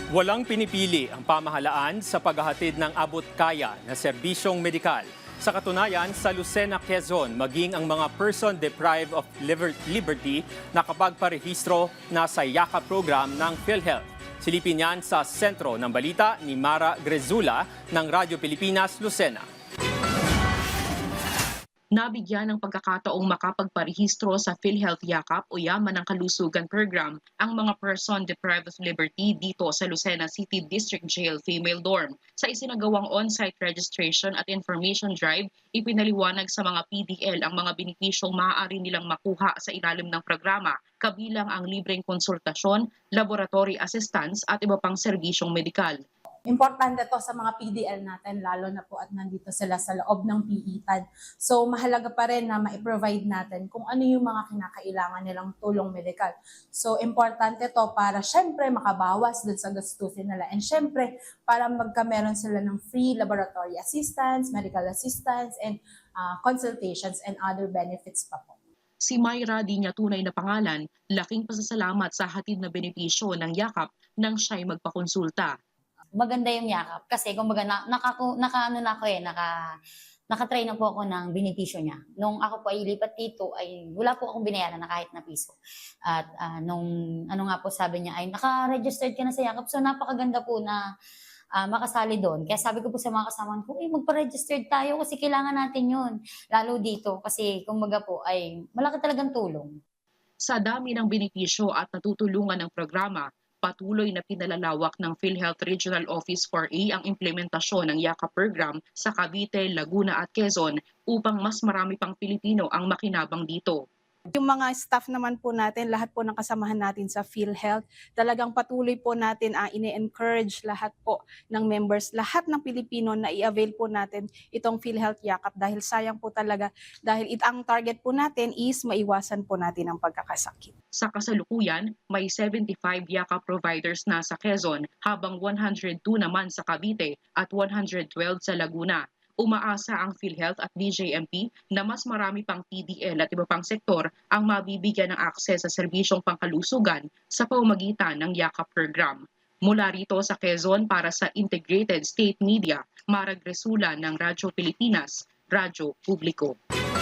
Walang pinipili ang pamahalaan sa paghahatid ng abot-kaya na serbisyong medikal. Sa katunayan, sa Lucena, Quezon, maging ang mga person deprived of liberty nakapagparehistro na sa YAKA program ng PhilHealth. Silipin yan sa sentro ng balita ni Mara Grezula ng Radyo Pilipinas, Lucena. Nabigyan ng pagkakataong makapagparehistro sa PhilHealth Yakap o Yaman ng Kalusugan Program ang mga person deprived of liberty dito sa Lucena City District Jail Female Dorm. Sa isinagawang on-site registration at information drive, ipinaliwanag sa mga PDL ang mga benepisyong maaari nilang makuha sa ilalim ng programa, kabilang ang libreng konsultasyon, laboratory assistance at iba pang serbisyong medikal. Importante to sa mga PDL natin, lalo na po at nandito sila sa loob ng PITAD. So mahalaga pa rin na ma-provide natin kung ano yung mga kinakailangan nilang tulong medikal. So importante to para syempre makabawas dun sa gastusin nila. And syempre para magkameron sila ng free laboratory assistance, medical assistance, and consultations and other benefits pa po. Si Myra, di niya tunay na pangalan, laking pasasalamat sa hatid na benepisyo ng Yakap nang siya'y magpakonsulta. Maganda yung yakap kasi kumbaga naka-try na po ako ng benepisyo niya. Nung ako po ay lipat dito ay wala po akong binayaran na kahit na piso. At nung sabi niya ay naka-registered ka na sa yakap. So napakaganda po na makasali doon. Kaya sabi ko po sa mga kasama ko, magpa-registered tayo kasi kailangan natin yun. Lalo dito kasi kumbaga po ay malaki talagang tulong. Sa dami ng benepisyo at natutulungan ng programa, patuloy na pinalalawak ng PhilHealth Regional Office 4A ang implementasyon ng YAKA program sa Cavite, Laguna at Quezon upang mas marami pang Pilipino ang makinabang dito. Yung mga staff naman po natin, lahat po ng kasamahan natin sa PhilHealth, talagang patuloy po natin ine-encourage lahat po ng members, lahat ng Pilipino na i-avail po natin itong PhilHealth Yakap dahil sayang po talaga, dahil ang target po natin is maiwasan po natin ang pagkakasakit. Sa kasalukuyan, may 75 Yakap providers na sa Quezon habang 102 naman sa Cavite at 112 sa Laguna. Umaasa ang PhilHealth at DJMP na mas marami pang PDL at iba pang sektor ang mabibigyan ng akses sa serbisyong pangkalusugan sa pamamagitan ng YAKA program. Mula rito sa Quezon para sa Integrated State Media, Mara Grezula ng Radyo Pilipinas, Radyo Publiko.